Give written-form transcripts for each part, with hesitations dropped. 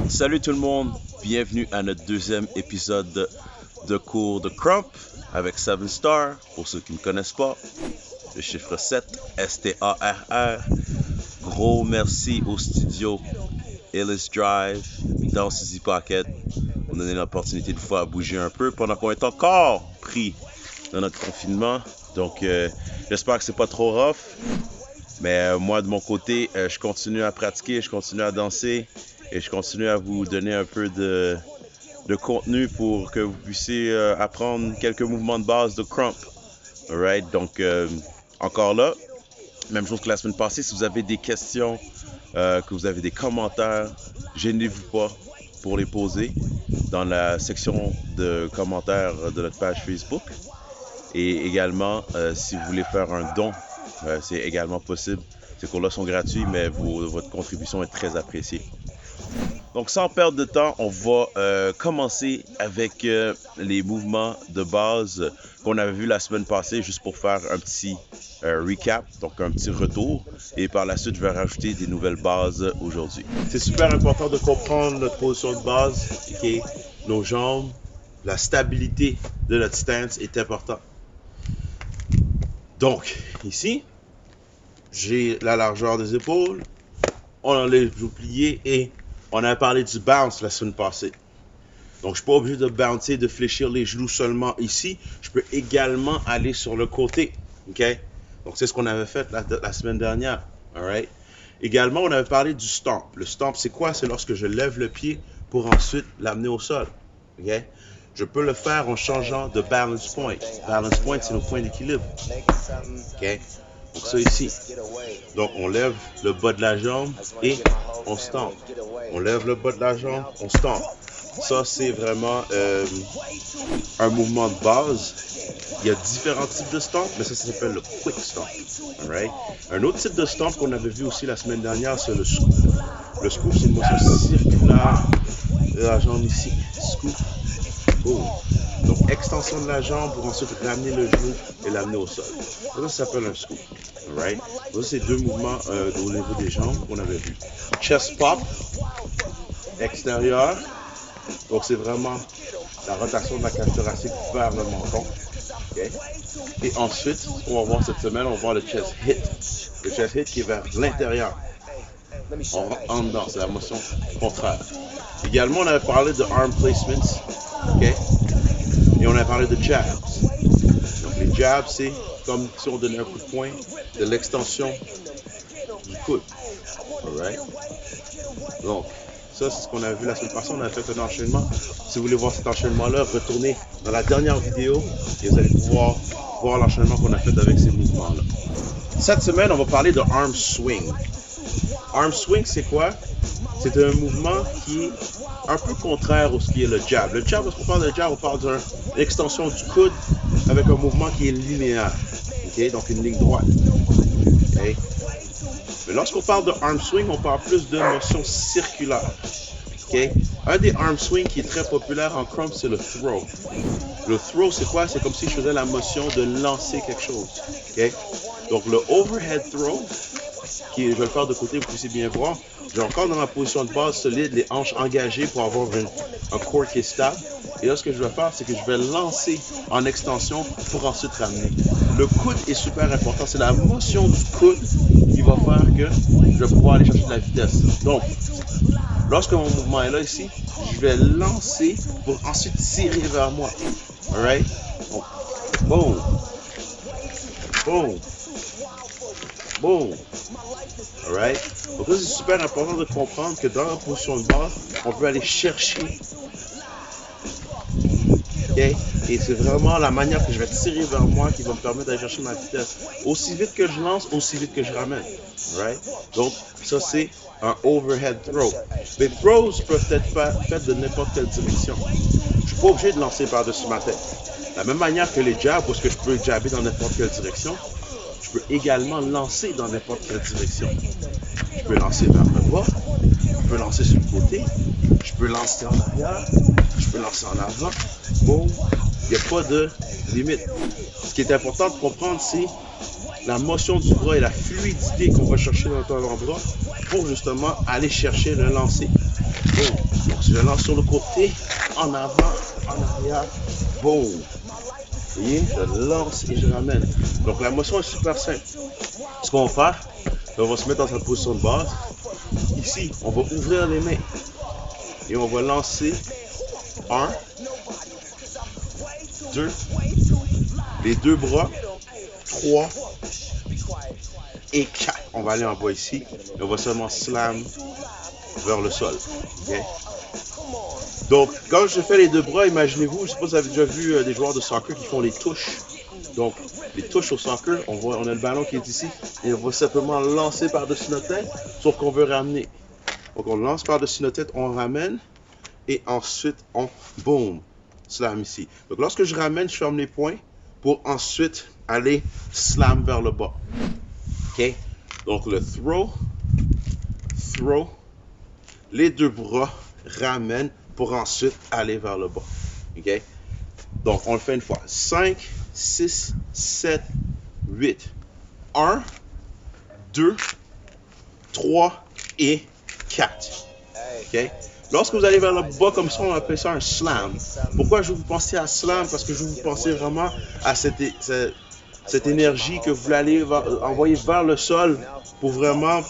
Salut tout le monde, bienvenue à notre deuxième épisode de cours de Crump avec 7 Star. Pour ceux qui ne connaissent pas, le chiffre 7, S-T-A-R-R. Gros merci au studio Ellis Drive dans Suzy Pocket. On a donné l'opportunité de pouvoir bouger un peu pendant qu'on est encore pris dans notre confinement. Donc j'espère que c'est pas trop rough. Mais moi de mon côté, je continue à pratiquer, je continue à danser. Et je continue à vous donner un peu de contenu pour que vous puissiez apprendre quelques mouvements de base de Crump. Alright, donc encore là, même chose que la semaine passée, si vous avez des questions, que vous avez des commentaires, gênez-vous pas pour les poser dans la section de commentaires de notre page Facebook. Et également, si vous voulez faire un don, c'est également possible. Ces cours-là sont gratuits, mais votre contribution est très appréciée. Donc, sans perdre de temps, on va commencer avec les mouvements de base qu'on avait vu la semaine passée, juste pour faire un petit recap, donc un petit retour. Et par la suite, je vais rajouter des nouvelles bases aujourd'hui. C'est super important de comprendre notre position de base, okay? Nos jambes, la stabilité de notre stance est important. Donc, ici, j'ai la largeur des épaules, on enlève les genoux pliés et on avait parlé du bounce la semaine passée. Donc, je ne suis pas obligé de bouncer, de fléchir les genoux seulement ici. Je peux également aller sur le côté. Okay? Donc, c'est ce qu'on avait fait la semaine dernière. Alright? Également, on avait parlé du stomp. Le stomp, c'est quoi? C'est lorsque je lève le pied pour ensuite l'amener au sol. Okay? Je peux le faire en changeant de balance point. Balance point, c'est nos points d'équilibre. Okay? Donc, ça ici. Donc, on lève le bas de la jambe et on stomp. On lève le bas de la jambe, on stomp. Ça, c'est vraiment un mouvement de base. Il y a différents types de stomp, mais ça s'appelle le quick stomp. Alright? Un autre type de stomp qu'on avait vu aussi la semaine dernière, c'est le scoop. Le scoop, c'est une motion circulaire de la jambe ici. Scoop. Boom. Donc, extension de la jambe pour ensuite ramener le genou et l'amener au sol. Ça s'appelle un scoop. Alright? Ça, c'est deux mouvements au niveau des jambes qu'on avait vu. Chest pop, extérieur. Donc, c'est vraiment la rotation de la cage thoracique vers le menton. Okay? Et ensuite, ce qu'on va voir cette semaine, on va voir le chest hit. Le chest hit qui est vers l'intérieur. On rentre en dedans, c'est la motion contraire. Également, on avait parlé de arm placements. Okay? Et on a parlé de jabs. Donc, les jabs, c'est comme si on donnait un coup de poing, de l'extension du coude. Alright? Donc, ça, c'est ce qu'on a vu la semaine passée. On a fait un enchaînement. Si vous voulez voir cet enchaînement-là, retournez dans la dernière vidéo et vous allez pouvoir voir l'enchaînement qu'on a fait avec ces mouvements-là. Cette semaine, on va parler de arm swing. Arm swing, c'est quoi? C'est un mouvement qui est un peu contraire au ce qui est le jab. Le jab, lorsqu'on parle de jab, on parle d'une extension du coude avec un mouvement qui est linéaire. Okay? Donc, une ligne droite. Okay? Mais lorsqu'on parle de arm swing, on parle plus de motion circulaire. Okay? Un des arm swing qui est très populaire en crump, c'est le throw. Le throw, c'est quoi? C'est comme si je faisais la motion de lancer quelque chose. Okay? Donc, le overhead throw, je vais le faire de côté, vous puissiez bien voir. J'ai encore dans ma position de base solide, les hanches engagées pour avoir un corps qui est stable. Et là, ce que je vais faire, c'est que je vais lancer en extension pour ensuite ramener. Le coude est super important. C'est la motion du coude qui va faire que je vais pouvoir aller chercher de la vitesse. Donc, lorsque mon mouvement est là ici, je vais lancer pour ensuite tirer vers moi. Alright? Donc, boom. Boom. Boom. Alright? Donc là, c'est super important de comprendre que dans la position de base, on peut aller chercher. Okay? Et c'est vraiment la manière que je vais tirer vers moi qui va me permettre d'aller chercher ma vitesse. Aussi vite que je lance, aussi vite que je ramène. Right? Donc, ça, c'est un overhead throw. Les throws peuvent être faits de n'importe quelle direction. Je ne suis pas obligé de lancer par-dessus ma tête. De la même manière que les jabs, parce que je peux jabber dans n'importe quelle direction, je peux également lancer dans n'importe quelle direction. Je peux lancer vers le bas, je peux lancer sur le côté, je peux lancer en arrière, je peux lancer en avant. Boum. Il n'y a pas de limite. Ce qui est important de comprendre, c'est la motion du bras et la fluidité qu'on va chercher dans notre avant-bras pour justement aller chercher le lancer. boum. Donc si je lance sur le côté, en avant, en arrière, boum. Vous voyez, je lance et je ramène. Donc la motion est super simple. Ce qu'on va faire, on va se mettre dans sa position de base. Ici, on va ouvrir les mains et on va lancer 1, 2, les deux bras, 3 et 4. On va aller en bas ici et on va seulement slam vers le sol. Okay? Donc, quand je fais les deux bras, imaginez-vous, je ne sais pas si vous avez déjà vu des joueurs de soccer qui font les touches. Donc, les touches au soccer, on a le ballon qui est ici et on va simplement lancer par-dessus notre tête, sauf qu'on veut ramener. Donc, on lance par-dessus notre tête, on ramène et ensuite, on boum, slam ici. Donc, lorsque je ramène, je ferme les poings pour ensuite aller slam vers le bas. OK? Donc, le throw, les deux bras, ramène pour ensuite aller vers le bas. OK? Donc, on le fait une fois. 5, 6, 7, 8. 1, 2, 3 et 4. OK? Lorsque vous allez vers le bas comme ça, on appelle ça un slam. Pourquoi je vous pensez à slam? Parce que je vous pensez vraiment à cette énergie que vous allez envoyer vers le sol pour vraiment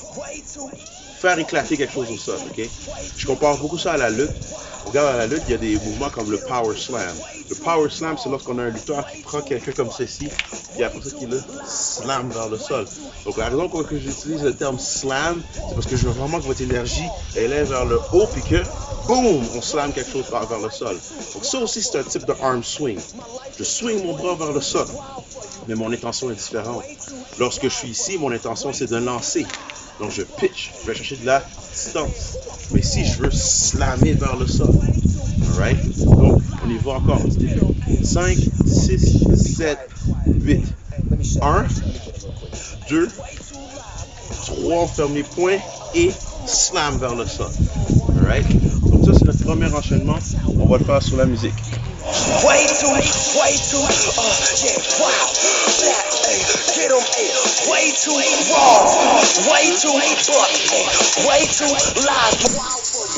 faire éclater quelque chose au sol. Okay? Je compare beaucoup ça à la lutte. Regarde, à la lutte, il y a des mouvements comme le power slam. Le power slam, c'est lorsqu'on a un lutteur qui prend quelqu'un comme ceci, et après ça, qu'il le slam vers le sol. Donc, la raison pour laquelle j'utilise le terme slam, c'est parce que je veux vraiment que votre énergie elle est vers le haut, puis que, boum, on slam quelque chose vers le sol. Donc, ça aussi, c'est un type de arm swing. Je swing mon bras vers le sol, mais mon intention est différente. Lorsque je suis ici, mon intention, c'est de lancer. Donc, je pitch, je vais chercher de la distance. Mais ici, je veux slammer vers le sol. Alright? Donc, on y va encore du début. 5, 6, 7, 8. 1, 2, 3, on ferme les poings et slam vers le sol. Alright? Donc, ça, c'est notre premier enchaînement. On va le faire sur la musique. Way too, yeah, wow, that, get them, way too raw, way too tough, way too live.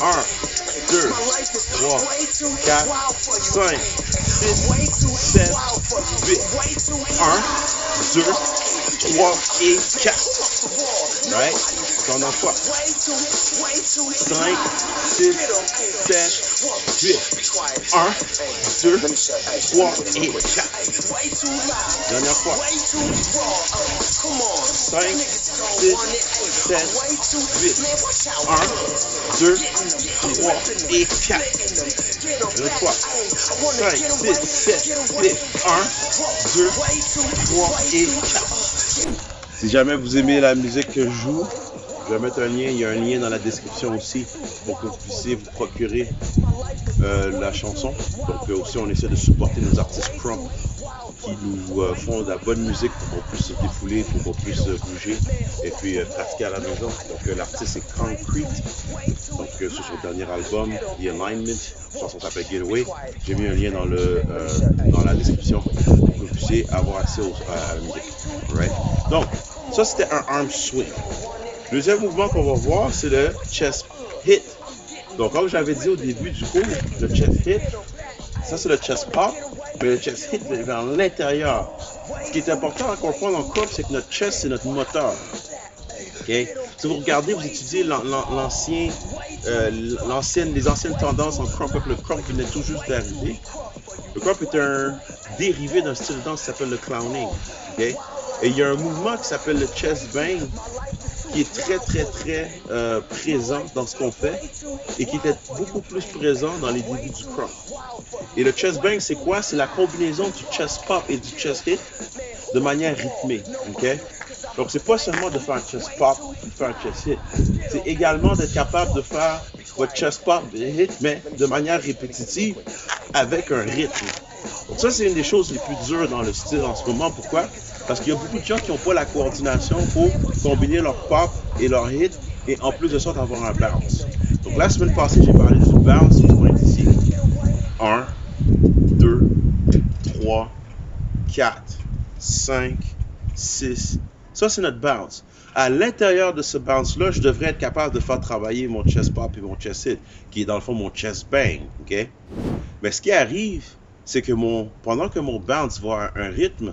1, 2, 3, 4, 5, 6, 7, 8. 1, 2, 3 et 4. Right? On en fois. 5, 6, 7, 8. 1, 2, 3 et 4. Dernière fois. 5, 6, 7, 8. 1, 2, 3 et 4. Dernière fois. 5, 6, 7, 8. 1, 2, 3 et 4. Si jamais vous aimez la musique que je joue, je vais mettre un lien. Il y a un lien dans la description aussi pour que vous puissiez vous procurer la chanson. Donc aussi, on essaie de supporter nos artistes crump qui nous font de la bonne musique pour qu'on puisse se défouler, pour qu'on puisse bouger et puis pratiquer à la maison. Donc l'artiste c'est Concrete. Donc sur son dernier album, The Alignment, la chanson s'appelle Getaway. J'ai mis un lien dans la description pour que vous puissiez avoir accès à la musique. Right? Donc, ça c'était un arm swing. Le deuxième mouvement qu'on va voir, c'est le chest hit. Donc, comme j'avais dit au début du cours, le chest hit, ça c'est le chest pop, mais le chest hit est vers l'intérieur. Ce qui est important à comprendre en crump, c'est que notre chest, c'est notre moteur. Okay? Si vous regardez, vous étudiez les anciennes tendances en crump, le crump venait tout juste d'arriver. Le crump est un dérivé d'un style de danse qui s'appelle le clowning. Okay? Et il y a un mouvement qui s'appelle le chest bang, qui est très présent dans ce qu'on fait et qui était beaucoup plus présent dans les débuts du crump. Et le chest bang, c'est quoi? C'est la combinaison du chest pop et du chest hit de manière rythmée. Okay? Donc, c'est pas seulement de faire un chest pop et de faire un chest hit. C'est également d'être capable de faire votre chest pop et hit, mais de manière répétitive avec un rythme. Donc, ça, c'est une des choses les plus dures dans le style en ce moment. Pourquoi? Parce qu'il y a beaucoup de gens qui n'ont pas la coordination pour combiner leur pop et leur hit et en plus de ça, avoir un bounce. Donc la semaine passée, j'ai parlé du bounce qui est ici. 1, 2, 3, 4, 5, 6. Ça, c'est notre bounce. À l'intérieur de ce bounce-là, je devrais être capable de faire travailler mon chest pop et mon chest hit, qui est dans le fond mon chest bang, ok? Mais ce qui arrive, c'est que pendant que mon bounce va à un rythme,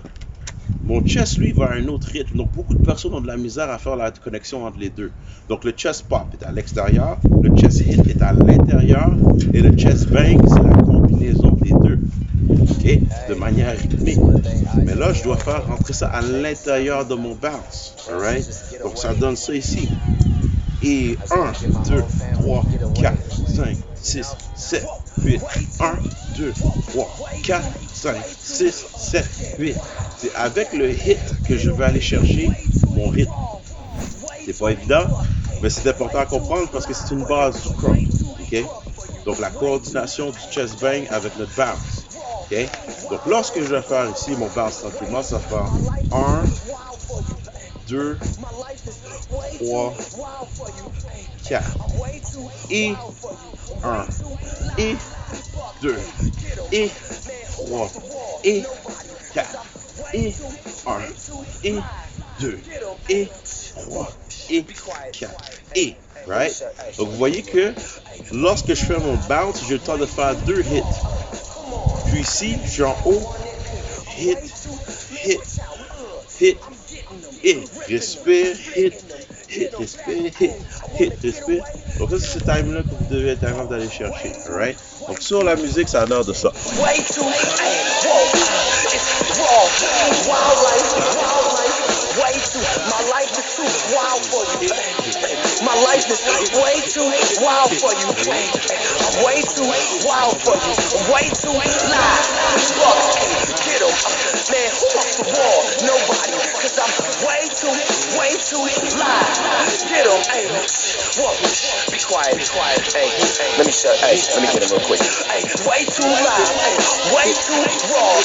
mon chest, lui, va à un autre rythme. Donc, beaucoup de personnes ont de la misère à faire la connexion entre les deux. Donc, le chest pop est à l'extérieur, le chest hit est à l'intérieur, et le chest bang, c'est la combinaison des deux, ok? De manière rythmique. Mais là, je dois faire rentrer ça à l'intérieur de mon bounce, alright? Donc, ça donne ça ici. Et 1, 2, 3, 4, 5, 6, 7, 8. 1, 2, 3, 4, 5, 6, 7, 8. C'est avec le hit que je vais aller chercher mon rythme. C'est pas évident, mais c'est important à comprendre parce que c'est une base du crump. Okay? Donc la coordination du chest bang avec notre bounce. Okay? Donc lorsque je vais faire ici mon bounce tranquillement, ça va faire 1, 2, 3, 4. Et 1. Et 2. Et 3. Et 4. Et 1. Et 2. Et 3. Et 4. Et. Right? Donc vous voyez que lorsque je fais mon bounce, j'ai le temps de faire 2 hits. Puis ici, je suis en haut. Hit. Hit. Hit. Hit. Respire. Hit. Hit, respire, hit, respire. Donc ça, c'est ce time-là que vous devez être capable d'aller chercher, alright? Donc sur la musique, ça a l'air de ça. Way too, hey, whoa, it's raw, wild life, way too, my life is too wild for you, my life is way too wild for you, I'm way too wild for you, I'm way too live, fuck, get em, man, who off the wall, nobody, cause I'm way too live, get em, hey, whoa, be quiet, hey, let me get him real quick. Ay, way too loud, ay, way too raw.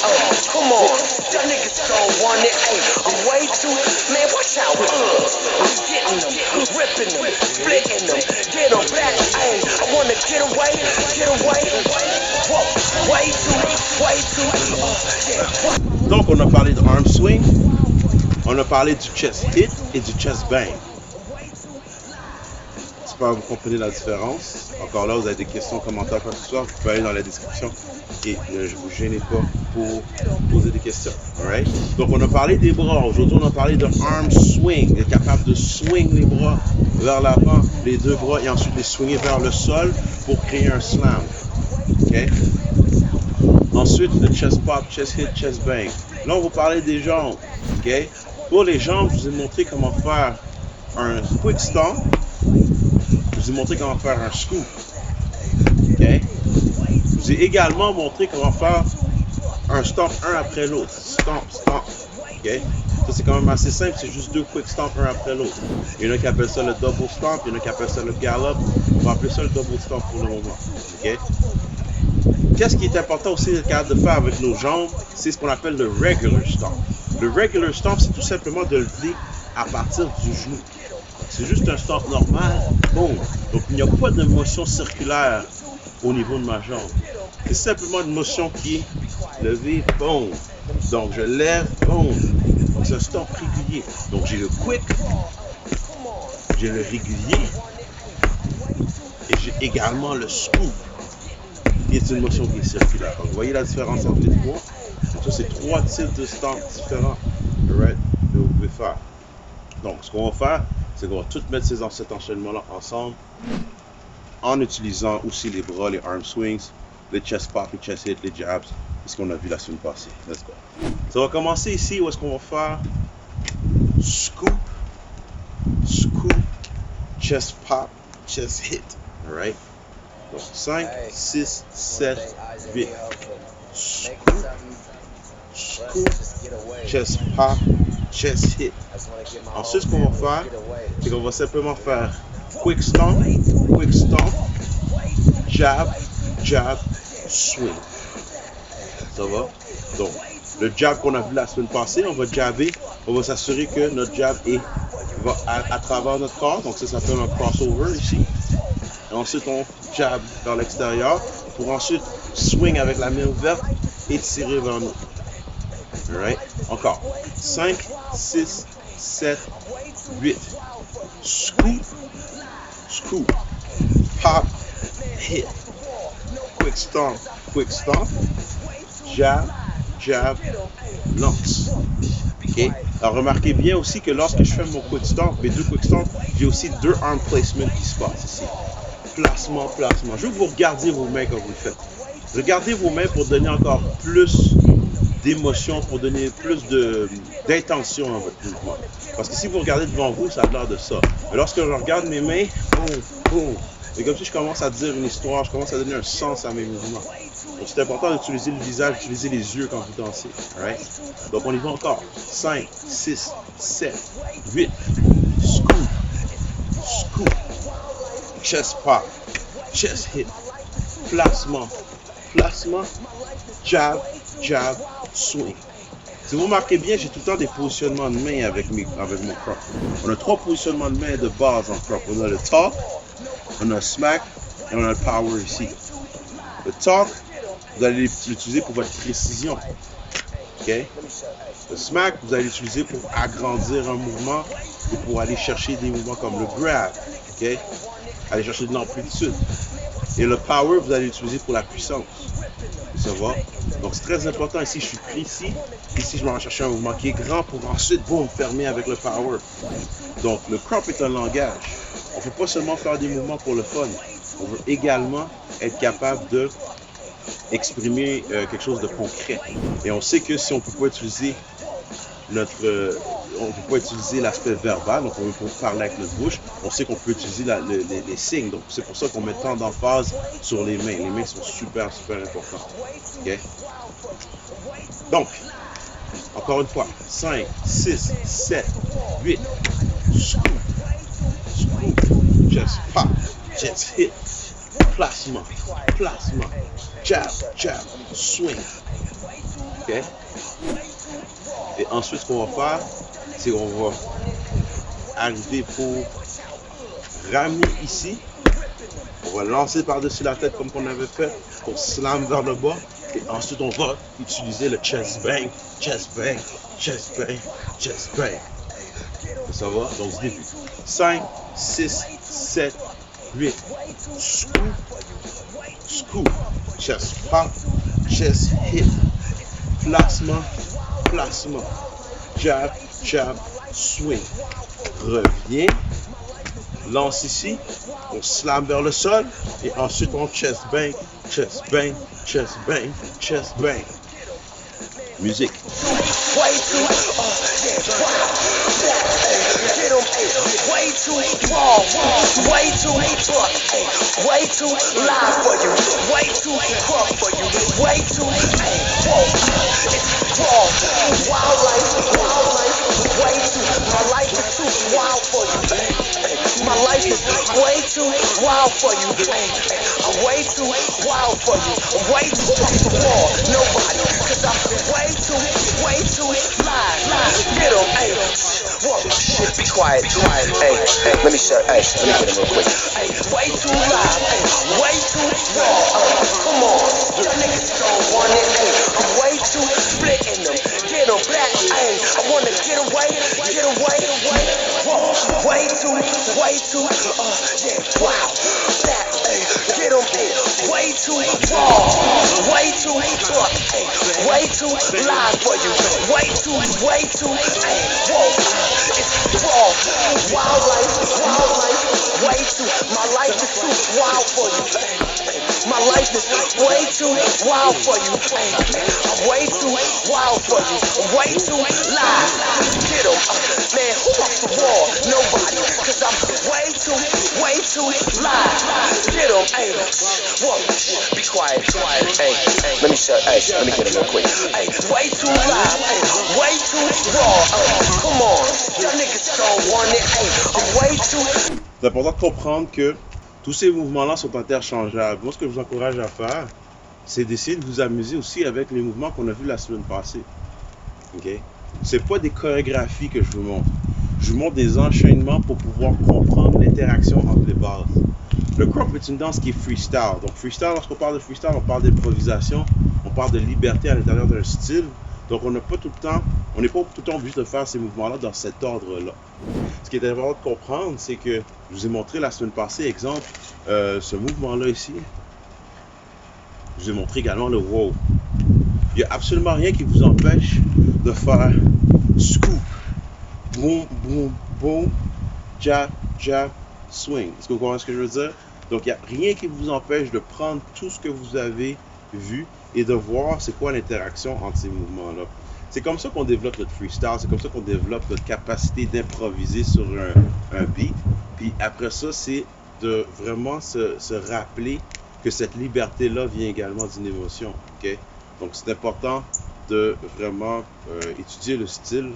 Come on, y'all niggas don't want it. Ay, I'm way too, man, watch out. I'm getting them, ripping them, splitting them, get them back. Ay, I wanna get away. Whoa, way too, yeah. Donc on a parlé de arm swing, on a parlé du chest hit et du chest bang. J'espère que vous comprenez la différence. Encore là, vous avez des questions, commentaires, quoi que ce soit, vous pouvez aller dans la description et ne vous gênez pas pour poser des questions. Alright? Donc, on a parlé des bras. Aujourd'hui, on a parlé de arm swing. Être capable de swing les bras vers l'avant, les deux bras, et ensuite les swinger vers le sol pour créer un slam. OK? Ensuite, le chest pop, chest hit, chest bang. Là, on va parler des jambes. OK? Pour les jambes, je vous ai montré comment faire un quick stomp. Je vous ai montré comment faire un scoop. Okay? Je vous ai également montré comment faire un stomp un après l'autre. Stomp. Okay? Ça, c'est quand même assez simple. C'est juste 2 quick stomp un après l'autre. Il y en a qui appellent ça le double stomp. Il y en a qui appellent ça le gallop. On va appeler ça le double stomp pour le moment. Okay? Qu'est-ce qui est important aussi d'être capable de faire avec nos jambes? C'est ce qu'on appelle le regular stomp. Le regular stomp, c'est tout simplement de lever à partir du genou. C'est juste un stomp normal, boum. Donc il n'y a pas de motion circulaire au niveau de ma jambe. C'est simplement une motion qui est levée, boum. Donc je lève, boum. Donc c'est un stomp régulier. Donc j'ai le quick, j'ai le régulier et j'ai également le scoop, qui est une motion qui est circulaire. Donc vous voyez la différence entre les trois. Donc ça, c'est 3 types de stomps différents, right, que vous pouvez faire. Donc ce qu'on va faire, c'est qu'on va tout mettre cet enchaînement-là ensemble en utilisant aussi les bras, les arm swings, les chest pop, les chest hits, les jabs, ce qu'on a vu la semaine passée. Let's go. Ça va commencer ici où est-ce qu'on va faire scoop, chest pop, chest hit. Alright? Donc 5, 6, 7, 8. Scoop, chest pop, chest hit. Ensuite, ce qu'on va faire, c'est qu'on va simplement faire quick stomp, jab, swing. Ça va? Donc, le jab qu'on a vu la semaine passée, on va jabber, on va s'assurer que notre jab va à travers notre corps, donc ça s'appelle un crossover ici. Et ensuite, on jab vers l'extérieur pour ensuite swing avec la main ouverte et tirer vers nous. Alright? Encore. 5, 6, 7, 8. Scoop, scoop, pop, hit. Quick stomp, jab, jab, lance. Okay? Alors remarquez bien aussi que lorsque je fais mon quick stomp, mes deux quick stomp, j'ai aussi deux arm placement qui se passent ici. Placement, placement. Je veux que vous regardiez vos mains quand vous le faites. Regardez vos mains pour donner encore plus d'émotion, pour donner plus d'intention à votre mouvement. Parce que si vous regardez devant vous, ça a l'air de ça. Mais lorsque je regarde mes mains, boum, boum, c'est comme si je commence à dire une histoire, je commence à donner un sens à mes mouvements. Donc c'est important d'utiliser le visage, d'utiliser les yeux quand vous dansez. Right? Donc on y va encore. 5, 6, 7, 8. Scoop, scoop. Chest pop, chest hit. Placement, placement. Jab, jab, swing. Si vous remarquez bien, j'ai tout le temps des positionnements de main avec mon crop. On a 3 positionnements de main de base en crop. On a le talk, on a le smack et on a le power ici. Le talk, vous allez l'utiliser pour votre précision. Okay? Le smack, vous allez l'utiliser pour agrandir un mouvement ou pour aller chercher des mouvements comme le grab. Okay? Aller chercher de l'amplitude. Et le power, vous allez l'utiliser pour la puissance. Ça va? Donc c'est très important. Ici, je suis précis. Ici, je vais chercher un mouvement qui est grand pour ensuite, boum, fermer avec le power. Donc le crop est un langage. On ne peut pas seulement faire des mouvements pour le fun. On veut également être capable de exprimer quelque chose de concret. Et on sait que si on ne peut pas utiliser on peut pas utiliser l'aspect verbal, donc on peut parler avec notre bouche, on sait qu'on peut utiliser les signes. Donc c'est pour ça qu'on met tant d'emphase sur les mains. Les mains sont super, super importantes. Okay? Donc, encore une fois, 5, 6, 7, 8, scoop, scoop, just pop, just hit, placement, placement, jab, jab, swing. Okay? Et ensuite, ce qu'on va faire, c'est qu'on va arriver pour ramener ici. On va lancer par-dessus la tête comme qu'on avait fait pour slam vers le bas. Et ensuite, on va utiliser le chest bang, chest bang, chest bang, chest bang. Ça va? Donc, début. 5, 6, 7, 8. Scoop, scoop, chest pop, chest hit, placement, placement, jab, jab, swing. Reviens, lance ici, on slam vers le sol et ensuite on chest bang, chest bang, chest bang, chest bang. Musique. Way too, way too raw, way too tough, way too live for you, way too rough for you, way too whoa, it's raw, wild life, way too, my life is too wild for you, my life is way too wild for you, I'm way too wild for you, I'm way too raw, nobody, cause I'm way too live, get em, ayy, whoa, shit, be quiet, ayy, let me get him real quick, ayy, way too live, ayy, way too raw, come on, y'all niggas don't want it, ayy, I'm way too splitting them, get em back, ayy, I wanna get away, whoa, way too, yeah, wow, that, ayy, get em, ayy, way too raw, way too tough, ayy, way too live for you, way too, ayy, whoa, it's raw, wild life, way too, my life is too wild for you, my life is way too wild for you, I'm way too wild for you, I'm way too live, get em, man, who wants the war? Nobody, cause I'm way too live, get em, ayy, whoa, be quiet, ayy, let me get him real quick, ayy, way too live, ayy, way too raw, come on, y'all niggas don't want it, ayy, I'm way too. C'est important de comprendre que tous ces mouvements-là sont interchangeables. Moi, ce que je vous encourage à faire, c'est d'essayer de vous amuser aussi avec les mouvements qu'on a vus la semaine passée. Okay? C'est pas des chorégraphies que je vous montre. Je vous montre des enchaînements pour pouvoir comprendre l'interaction entre les bases. Le crop est une danse qui est freestyle. Donc freestyle, lorsqu'on parle de freestyle, on parle d'improvisation, on parle de liberté à l'intérieur d'un style. Donc on n'a pas tout le temps On n'est pas tout le temps obligé de faire ces mouvements-là dans cet ordre-là. Ce qui est important de comprendre, c'est que je vous ai montré la semaine passée, exemple, ce mouvement-là ici. Je vous ai montré également le wow. Il n'y a absolument rien qui vous empêche de faire scoop, boom, boom, boom, jab, jab, swing. Est-ce que vous comprenez ce que je veux dire? Donc, il n'y a rien qui vous empêche de prendre tout ce que vous avez vu et de voir c'est quoi l'interaction entre ces mouvements-là. C'est comme ça qu'on développe notre freestyle, c'est comme ça qu'on développe notre capacité d'improviser sur un beat. Puis après ça, c'est de vraiment se rappeler que cette liberté-là vient également d'une émotion. Okay? Donc, c'est important de vraiment étudier le style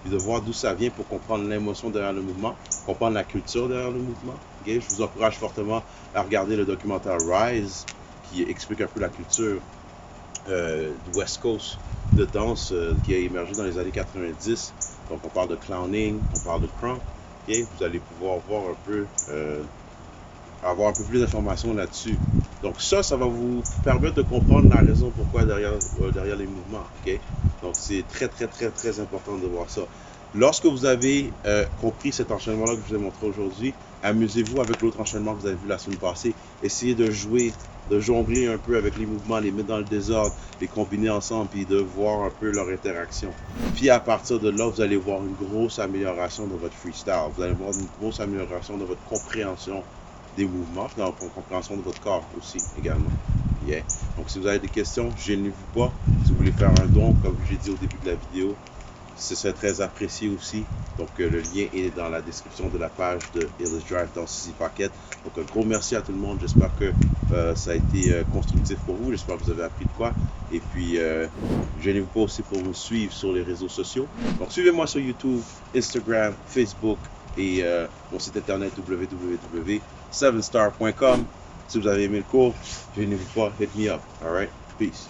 et de voir d'où ça vient pour comprendre l'émotion derrière le mouvement, comprendre la culture derrière le mouvement. Okay? Je vous encourage fortement à regarder le documentaire Rise qui explique un peu la culture du West Coast de danse qui a émergé dans les années 90. Donc, on parle de clowning, on parle de crump. Okay? Vous allez pouvoir voir un peu avoir un peu plus d'informations là-dessus. Donc ça va vous permettre de comprendre la raison pourquoi derrière les mouvements. Okay? Donc c'est très, très, très, très important de voir ça. Lorsque vous avez compris cet enchaînement-là que je vous ai montré aujourd'hui, amusez-vous avec l'autre enchaînement que vous avez vu la semaine passée. Essayez de jouer, de jongler un peu avec les mouvements, les mettre dans le désordre, les combiner ensemble, puis de voir un peu leur interaction. Puis à partir de là, vous allez voir une grosse amélioration de votre freestyle. Vous allez voir une grosse amélioration de votre compréhension des mouvements, dans la compréhension de votre corps aussi également. Yeah. Donc si vous avez des questions, gênez-vous pas. Si vous voulez faire un don, comme j'ai dit au début de la vidéo, ce serait très apprécié aussi. Donc le lien est dans la description de la page de Illis Drive dans CC Pocket. Donc un gros merci à tout le monde. J'espère que ça a été constructif pour vous. J'espère que vous avez appris de quoi. Et puis gênez-vous pas aussi pour me suivre sur les réseaux sociaux. Donc suivez-moi sur YouTube, Instagram, Facebook et mon site internet www.7star.com. Si vous avez aimé le cours, gênez-vous pas, hit me up. Alright? Peace.